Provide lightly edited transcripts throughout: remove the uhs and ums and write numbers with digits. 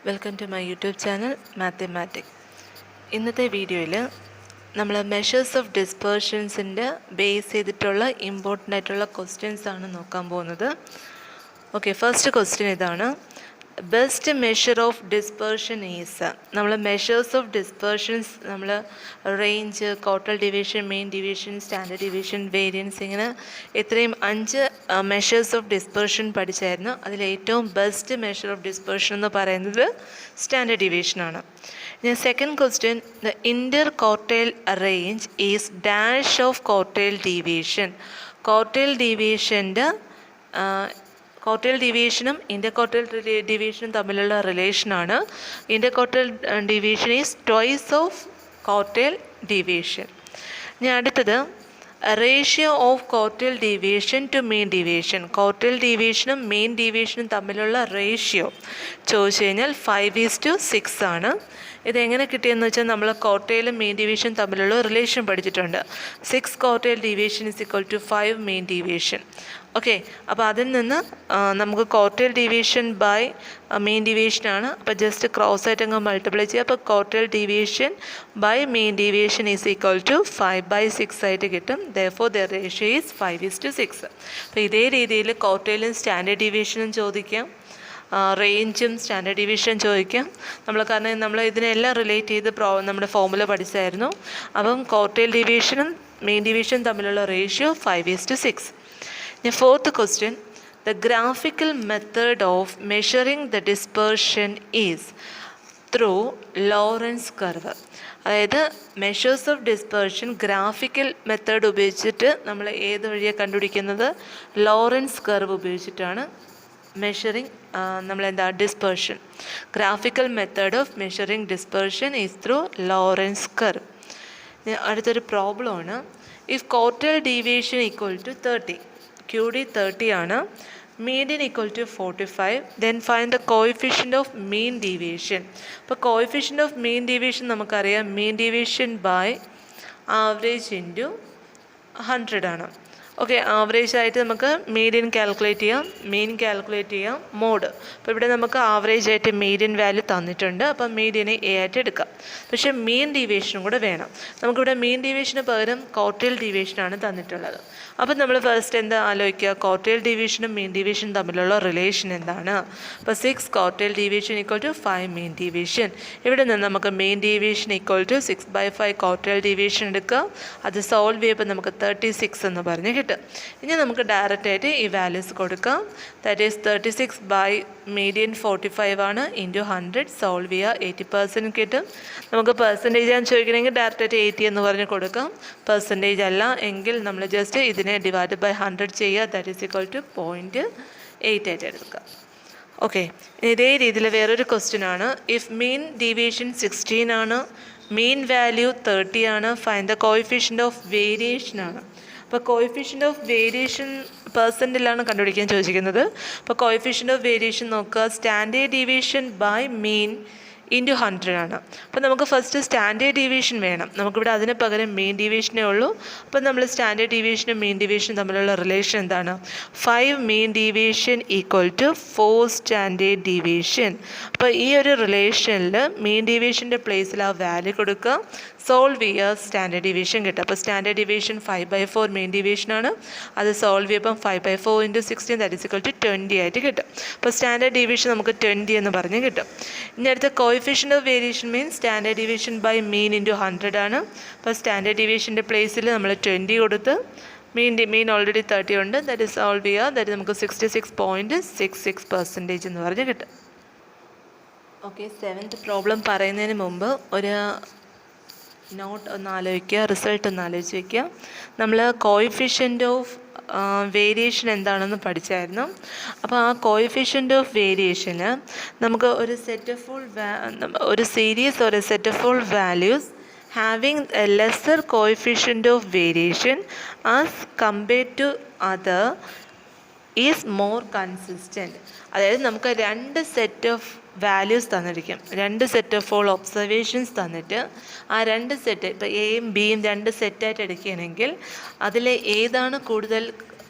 Welcome to my YouTube channel mathematic. ഇന്നത്തെ വീഡിയോയിൽ നമ്മൾ മെഷേഴ്സ് ഓഫ് ഡിസ്പേർഷൻസിൻ്റെ ബേസ് ചെയ്തിട്ടുള്ള ഇമ്പോർട്ടൻ്റ് ആയിട്ടുള്ള ക്വസ്റ്റ്യൻസ് ആണ് നോക്കാൻ പോകുന്നത്. ഓക്കെ, ഫസ്റ്റ് ക്വസ്റ്റ്യൻ ഇതാണ്: best measure of dispersion is. നമ്മൾ മെഷേഴ്സ് ഓഫ് ഡിസ്പേർഷൻസ് നമ്മൾ range, quartile division, mean division, standard division, variance, ഇങ്ങനെ ഇത്രയും 5 മെഷേഴ്സ് ഓഫ് ഡിസ്പേർഷൻ പഠിച്ചായിരുന്നു. അതിലേറ്റവും ബെസ്റ്റ് മെഷർ ഓഫ് ഡിസ്പേർഷൻ എന്ന് പറയുന്നത് സ്റ്റാൻഡേർഡ് ഡിവിഷനാണ്. ഇനി second question: the inter quartile range is dash of quartile deviation. Quartile ഡിവിയേഷൻ്റെ quartile ഡിവിയേഷനും ഇൻ്റർ ക്വാർട്ടൈൽ ഡിവിയേഷനും തമ്മിലുള്ള റിലേഷനാണ്. Inter quartile deviation is twice of quartile deviation. ഇനി അടുത്തത് ratio of quartile deviation to mean deviation. Quartile ഡീവിയേഷനും mean ഡീവിയേഷനും തമ്മിലുള്ള റേഷ്യോ ചോദിച്ചു കഴിഞ്ഞാൽ 5:6 ആണ്. ഇതെങ്ങനെ കിട്ടിയെന്ന് വെച്ചാൽ നമ്മൾ ക്വാർട്ടൈലും മെയിൻ ഡീവിയേഷൻ തമ്മിലുള്ള റിലേഷൻ പഠിച്ചിട്ടുണ്ട്. 6 quartile deviation is equal to 5 mean deviation. Okay, അപ്പോൾ അതിൽ നിന്ന് നമുക്ക് ക്വാർട്ടൈൽ ഡീവിയേഷൻ ബൈ മെയിൻ ഡീവിയേഷനാണ്. അപ്പോൾ ജസ്റ്റ് ക്രോസ് ആയിട്ട് അങ്ങ് മൾട്ടിപ്ലൈ ചെയ്യുക. അപ്പോൾ quartile deviation by mean deviation is equal to 5/6 ആയിട്ട് കിട്ടും. Therefore the ratio is 5:6. അപ്പോൾ ഇതേ രീതിയിൽ ക്വാർട്ടൈലും സ്റ്റാൻഡേർഡ് ഡീവിയേഷനും ചോദിക്കാം, റേഞ്ചും സ്റ്റാൻഡേർഡ് ഡിവിഷൻ ചോദിക്കാം. കാരണം നമ്മൾ ഇതിനെല്ലാം റിലേറ്റ് ചെയ്ത് നമ്മുടെ ഫോർമുല പഠിച്ചായിരുന്നു. അപ്പം ക്വാർട്ടൈൽ ഡിവിഷനും മെയിൻ ഡിവിഷനും തമ്മിലുള്ള റേഷ്യോ 5:6. ഇനി fourth question: the graphical method of measuring the dispersion is through Lorenz curve. അതായത് measures of dispersion graphical method ഉപയോഗിച്ചിട്ട് നമ്മൾ ഏത് വഴിയാണ് കണ്ടുപിടിക്കുന്നത്? ലോറൻസ് കർവ് ഉപയോഗിച്ചിട്ടാണ് measuring dispersion. Graphical method of measuring dispersion is through Lorenz curve. അടുത്തൊരു പ്രോബ്ലമാണ്: if quartile deviation equal to 30, QD 30 ആണ്, median equal to 45, then find the coefficient of mean deviation. അപ്പോൾ കോഎഫിഷ്യൻ്റ് ഓഫ് മീൻ ഡീവിയേഷൻ നമുക്കറിയാം, മീൻ deviation by average into 100 ആണ്. Okay, average ആയിട്ട് നമുക്ക് median calculate ചെയ്യാം, മീൻ calculate ചെയ്യാം, മോഡ്. അപ്പോൾ ഇവിടെ നമുക്ക് ആവറേജ് ആയിട്ട് മീഡിയൻ വാല്യൂ തന്നിട്ടുണ്ട്. അപ്പം മീഡിയനെ എ ആയിട്ട് എടുക്കാം. പക്ഷേ മീൻ ഡീവിയേഷനും കൂടെ വേണം. നമുക്കിവിടെ മീൻ ഡീവിയേഷന് പകരം ക്വാർട്ടൈൽ ഡീവിയേഷനാണ് തന്നിട്ടുള്ളത്. അപ്പം നമ്മൾ ഫസ്റ്റ് എന്താ ആലോചിക്കുക? ക്വാർട്ടൈൽ ഡീവിയേഷനും മീൻ ഡീവിയേഷനും തമ്മിലുള്ള റിലേഷൻ എന്താണ്? അപ്പോൾ 6 quartile deviation equal to 5 mean deviation. ഇവിടെ നിന്ന് നമുക്ക് mean deviation equal to 6/5 quartile deviation എടുക്കുക. അത് സോൾവ് ചെയ്യുമ്പോൾ നമുക്ക് 36 എന്ന് പറഞ്ഞ് കിട്ടും. ഇനി നമുക്ക് ഡയറക്റ്റായിട്ട് ഈ വാല്യൂസ് കൊടുക്കാം. ദാറ്റ് ഈസ് 36 ബൈ മീഡിയൻ 45 ആണ്, ഇൻറ്റു 100. സോൾവ് ചെയ്യുക, 80% കിട്ടും. നമുക്ക് പെർസെൻറ്റേജ് ആണ് ചോദിക്കണമെങ്കിൽ ഡയറക്റ്റായിട്ട് 80 എന്ന് പറഞ്ഞ് കൊടുക്കാം. പെർസെൻറ്റേജ് അല്ല എങ്കിൽ നമ്മൾ ജസ്റ്റ് ഇതിനെ ഡിവൈഡ് ബൈ 100 ചെയ്യുക. ദാറ്റ് ഈസ് ഈക്വൽ ടു 0.8 ആയിട്ട് എടുക്കുക. ഓക്കെ, ഇതേ രീതിയിൽ വേറൊരു ക്വസ്റ്റ്യൻ ആണ്: ഇഫ് മീൻ ഡീവിയേഷൻ 16 ആണ്, മീൻ വാല്യൂ 30 ആണ്, find the coefficient of variation ആണ്. അപ്പോൾ കോഎഫിഷ്യൻ്റ് ഓഫ് വേരിയേഷൻ പെർസെൻറ്റിലാണ് കണ്ടുപിടിക്കാൻ ചോദിച്ചിരിക്കുന്നത്. അപ്പോൾ കോഎഫിഷ്യൻ്റ് ഓഫ് വേരിയേഷൻ നോക്കുക, standard deviation by mean into 100 ആണ്. അപ്പോൾ നമുക്ക് ഫസ്റ്റ് സ്റ്റാൻഡേർഡ് ഡീവിയേഷൻ വേണം. നമുക്കിവിടെ അതിന് പകരം മെയിൻ ഡീവിയേഷനേ ഉള്ളൂ. അപ്പോൾ നമ്മൾ സ്റ്റാൻഡേർഡ് ഡീവിയേഷനും മെയിൻ ഡീവിയേഷനും തമ്മിലുള്ള റിലേഷൻ എന്താണ്? 5 mean deviation equal to 4 standard deviation. അപ്പോൾ ഈ ഒരു റിലേഷനിൽ മെയിൻ ഡീവിയേഷൻ്റെ പ്ലേസിൽ ആ വാല്യൂ കൊടുക്കുക, സോൾവ് ചെയ്യുക, സ്റ്റാൻഡേർഡ് ഡീവിയേഷൻ കിട്ടും. അപ്പോൾ സ്റ്റാൻഡേർഡ് ഡീവിയേഷൻ 5/4 മെയിൻ ഡീവിയേഷനാണ്. അത് സോൾവ് ചെയ്യുമ്പം 5/4 into 16 that is equal to 20 ആയിട്ട് കിട്ടും. അപ്പോൾ സ്റ്റാൻഡേർഡ് ഡീവിയേഷൻ നമുക്ക് 20 എന്ന് പറഞ്ഞ് കിട്ടും. ഇനി അടുത്ത coefficient of variation means standard deviation by mean into 100 ആണ്. അപ്പോൾ സ്റ്റാൻഡേർഡ് ഡീവിയേഷൻ്റെ പ്ലേസിൽ നമ്മൾ 20 കൊടുത്ത് മീൻ ഓൾറെഡി 30 ഉണ്ട്. ദാറ്റ് ഈസ് സോൾവ് ചെയ്യുക. ദാറ്റ് നമുക്ക് 66.66% എന്ന് പറഞ്ഞ് കിട്ടും. ഓക്കെ, 7th പ്രോബ്ലം പറയുന്നതിന് മുമ്പ് ഒരു നോട്ട് ഒന്ന് ആലോചിക്കുക, റിസൾട്ട് ഒന്ന് ആലോചിച്ച് വയ്ക്കുക. നമ്മൾ കോഎഫിഷ്യൻ്റ് ഓഫ് വേരിയേഷൻ എന്താണെന്ന് പഠിച്ചായിരുന്നു. അപ്പോൾ ആ കോഎഫിഷ്യൻ്റ് ഓഫ് വേരിയേഷന് നമുക്ക് ഒരു സെറ്റ് ഓഫ് ഒരു സീരീസ് ഒരു set of full values having a lesser coefficient of variation as compared to other is more consistent. അതായത് നമുക്ക് 2 സെറ്റ് ഓഫ് വാല്യൂസ് തന്നിരിക്കും, 2 സെറ്റ് ഓഫ് ഓൾ ഒബ്സർവേഷൻസ് തന്നിട്ട് ആ 2 സെറ്റ്, ഇപ്പോൾ എയും ബിയും 2 സെറ്റായിട്ട് എടുക്കുകയാണെങ്കിൽ അതിൽ ഏതാണ് കൂടുതൽ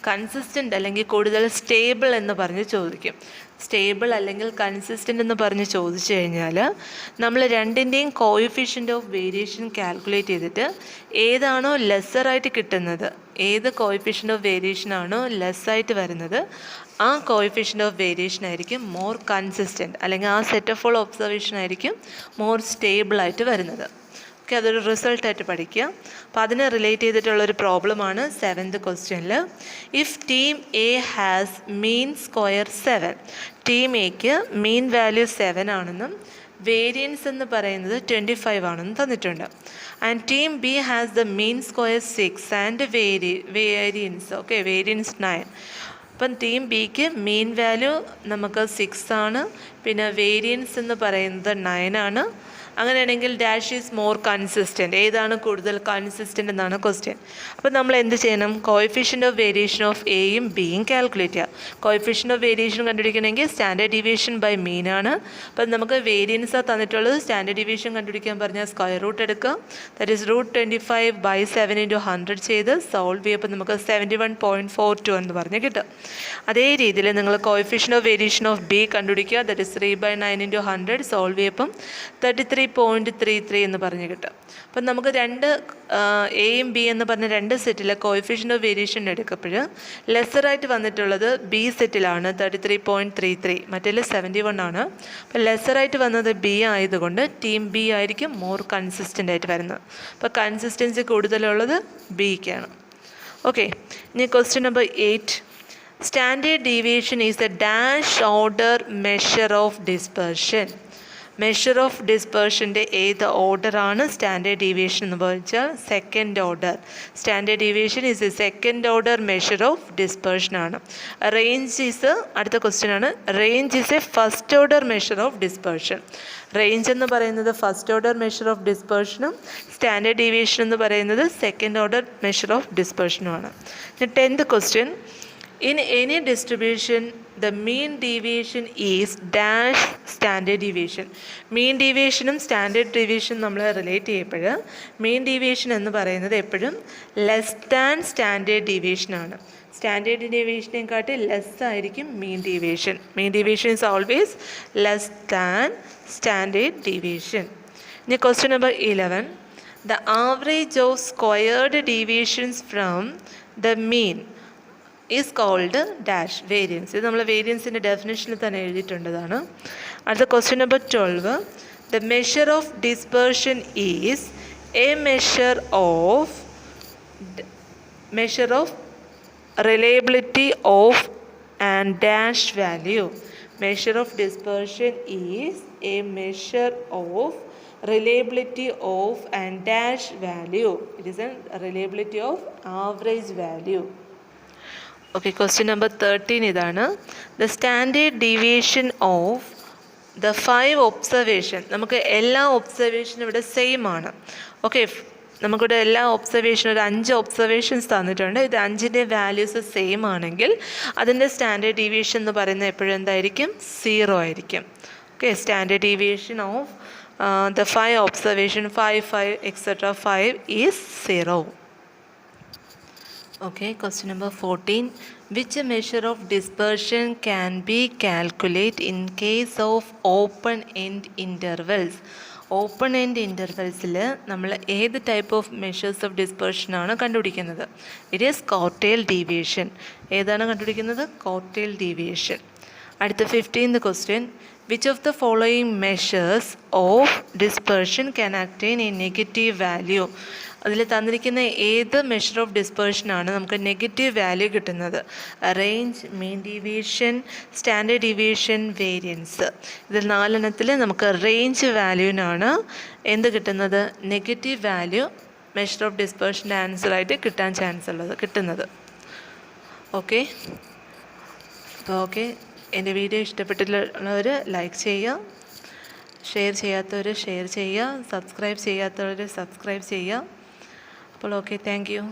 കൺസിസ്റ്റൻ്റ് അല്ലെങ്കിൽ കൂടുതൽ സ്റ്റേബിൾ എന്ന് പറഞ്ഞ് ചോദിക്കും. സ്റ്റേബിൾ അല്ലെങ്കിൽ കൺസിസ്റ്റൻ്റ് എന്ന് പറഞ്ഞ് ചോദിച്ചു കഴിഞ്ഞാൽ നമ്മൾ രണ്ടിൻ്റെയും കോയിഫിഷ്യൻ്റ് ഓഫ് വേരിയേഷൻ കാൽക്കുലേറ്റ് ചെയ്തിട്ട് ഏതാണോ ലെസ്സറായിട്ട് കിട്ടുന്നത്, ഏത് കോയിഫിഷ്യൻ്റ് ഓഫ് വേരിയേഷൻ ആണോ ലെസ്സായിട്ട് വരുന്നത്, ആ കോയിഫിഷ്യൻ്റ് ഓഫ് വേരിയേഷൻ ആയിരിക്കും മോർ കൺസിസ്റ്റൻറ്റ്, അല്ലെങ്കിൽ ആ സെറ്റ് ഓഫ് ഓൾ ഒബ്സർവേഷൻ ആയിരിക്കും മോർ സ്റ്റേബിളായിട്ട് വരുന്നത്. ഓക്കെ, അതൊരു റിസൾട്ടായിട്ട് പഠിക്കുക. അപ്പോൾ അതിനെ റിലേറ്റ് ചെയ്തിട്ടുള്ളൊരു പ്രോബ്ലമാണ് 7th ക്വസ്റ്റ്യനിൽ. If team A has mean square 7, team എക്ക് മീൻ വാല്യൂ 7 ആണെന്നും വേരിയൻസ് എന്ന് പറയുന്നത് 25 ആണെന്നും തന്നിട്ടുണ്ട്. And team B has the mean square 6 and variance variance 9. അപ്പം ടീം ബിക്ക് മീൻ വാല്യൂ നമുക്ക് 6 ആണ്, പിന്നെ വേരിയൻസ് എന്ന് പറയുന്നത് 9 ആണ്. അങ്ങനെയാണെങ്കിൽ ഡാഷ് ഈസ് മോർ കൺസിസ്റ്റൻറ്റ്, ഏതാണ് കൂടുതൽ കൺസിസ്റ്റൻ്റ് എന്നാണ് ക്വസ്റ്റ്യൻ. അപ്പോൾ നമ്മൾ എന്ത് ചെയ്യണം? കോയിഫിഷ്യൻ്റ് ഓഫ് വേരിയേഷൻ ഓഫ് എയും ബിയും കാൽക്കുലേറ്റ് ചെയ്യുക. കോയിഫിഷ്യൻ്റ് ഓഫ് വേരിയേഷൻ കണ്ടുപിടിക്കണമെങ്കിൽ സ്റ്റാൻഡേർഡ് ഡീവിയേഷൻ ബൈ മീൻ ആണ്. അപ്പം നമുക്ക് വേരിയൻസാണ് തന്നിട്ടുള്ളത്. സ്റ്റാൻഡേർഡ് ഡീവിയേഷൻ കണ്ടുപിടിക്കാൻ പറഞ്ഞാൽ സ്ക്വയർ റൂട്ട് എടുക്കുക. ദാറ്റ് ഈസ് √25/7 × 100 ചെയ്ത് സോൾവ് ചെയ്യുമ്പോൾ നമുക്ക് 71.42 എന്ന് പറഞ്ഞ് കിട്ടും. അതേ രീതിയിൽ നിങ്ങൾ coefficient of variation of B കണ്ടുപിടിക്കുക. ദാറ്റ് ഈസ് 3/9 × 100 സോൾവ് ചെയ്യുമ്പം 33.33 എന്ന് പറഞ്ഞ് കിട്ടും. അപ്പം നമുക്ക് രണ്ട് എയും ബി എന്ന് പറഞ്ഞ രണ്ട് സെറ്റിലെ കോയിഫിഷ്യൻ്റ് ഓഫ് വേരിയേഷൻ എടുക്കുമ്പോൾ ലെസ്സറായിട്ട് വന്നിട്ടുള്ളത് ബി സെറ്റിലാണ് 33.33, മറ്റേ 71 ആണ്. അപ്പം ലെസ്സറായിട്ട് വന്നത് ബി ആയതുകൊണ്ട് ടീം ബി ആയിരിക്കും മോർ കൺസിസ്റ്റൻ്റ് ആയിട്ട് വരുന്നത്. അപ്പോൾ കൺസിസ്റ്റൻസി കൂടുതലുള്ളത് ബിക്കാണ്. ഓക്കെ, ഇനി question number 8. Standard deviation is a dash order measure of dispersion. Measure of ഡിസ്പെർഷൻ്റെ ഏത് ഓർഡറാണ് സ്റ്റാൻഡേർഡ് ഡീവിയേഷൻ എന്ന് പറഞ്ഞാൽ second order. Standard deviation is a second order measure of dispersion ആണ്. റേഞ്ച് ഈസ്, അടുത്ത ക്വസ്റ്റ്യൻ ആണ്, range is a first order measure of dispersion. Range എന്ന് പറയുന്നത് first order measure of ഡിസ്പെർഷനും standard deviation എന്ന് പറയുന്നത് second order measure of ഡിസ്പെർഷനുമാണ്. 10th question. In any distribution, the mean deviation is dash standard deviation. Mean ഡീവിയേഷനും standard deviation നമ്മൾ relate ചെയ്യുമ്പോൾ mean deviation എന്ന് പറയുന്നത് എപ്പോഴും ലെസ് ദാൻ സ്റ്റാൻഡേർഡ് ഡീവിയേഷനാണ്. സ്റ്റാൻഡേർഡ് ഡീവിയേഷനെക്കാട്ടി ലെസ് ആയിരിക്കും mean deviation. Mean deviation is always less than standard deviation. ഇനി question number 11. The average of squared deviations from the mean is called dash variance. ഇത് നമ്മൾ വേരിയൻസിൻ്റെ ഡെഫിനേഷനിൽ തന്നെ എഴുതിയിട്ടുള്ളതാണ്. അടുത്ത question number 12. The measure of dispersion is a measure of reliability of and dash value. Measure of dispersion is a measure of reliability of and dash value. It is a reliability of average value. Okay, question number 13 ഇതാണ്. The standard deviation of the 5 observation. നമുക്ക് എല്ലാ ഒബ്സർവേഷനും ഇവിടെ same ആണ്. Okay, നമുക്കിവിടെ എല്ലാ ഒബ്സർവേഷനും ഒരു 5 observations തന്നിട്ടുണ്ട്. ഇത് 5ൻ്റെ വാല്യൂസ് സെയിം ആണെങ്കിൽ അതിൻ്റെ സ്റ്റാൻഡേർഡ് ഡീവിയേഷൻ എന്ന് പറയുന്നത് എപ്പോഴും എന്തായിരിക്കും? 0 ആയിരിക്കും. Okay, standard deviation of the 5 observation 5 etc. 5 is 0. Okay, question number 14. Which measure of dispersion can be calculated in case of open end intervals? Open end ഇൻ്റർവെൽസിൽ നമ്മൾ ഏത് type of measures of dispersion ആണ് കണ്ടുപിടിക്കുന്നത്? It is quartile deviation. ഏതാണ് കണ്ടുപിടിക്കുന്നത്? Quartile deviation. അടുത്ത 15th question. Which of the following measures of dispersion can attain a negative value? അതിൽ തന്നിരിക്കുന്ന ഏത് മെഷർ ഓഫ് ഡിസ്പെർഷനാണ് നമുക്ക് നെഗറ്റീവ് വാല്യൂ കിട്ടുന്നത്? Range, mean deviation, standard deviation, variance. ഇതിൽ 4 നമുക്ക് റേഞ്ച് വാല്യൂവിനാണ് എന്ത് കിട്ടുന്നത്? നെഗറ്റീവ് വാല്യൂ മെഷർ ഓഫ് ഡിസ്പെർഷൻ്റെ ആൻസറായിട്ട് കിട്ടാൻ ചാൻസ് ഉള്ളത് കിട്ടുന്നത്. ഓക്കെ, അപ്പോൾ ഓക്കെ, എൻ്റെ വീഡിയോ ഇഷ്ടപ്പെട്ടിട്ടുള്ളവർ ലൈക്ക് ചെയ്യുക, ഷെയർ ചെയ്യാത്തവർ ഷെയർ ചെയ്യുക, സബ്സ്ക്രൈബ് ചെയ്യാത്തവർ സബ്സ്ക്രൈബ് ചെയ്യുക. അപ്പോൾ ഓക്കെ, താങ്ക് യു.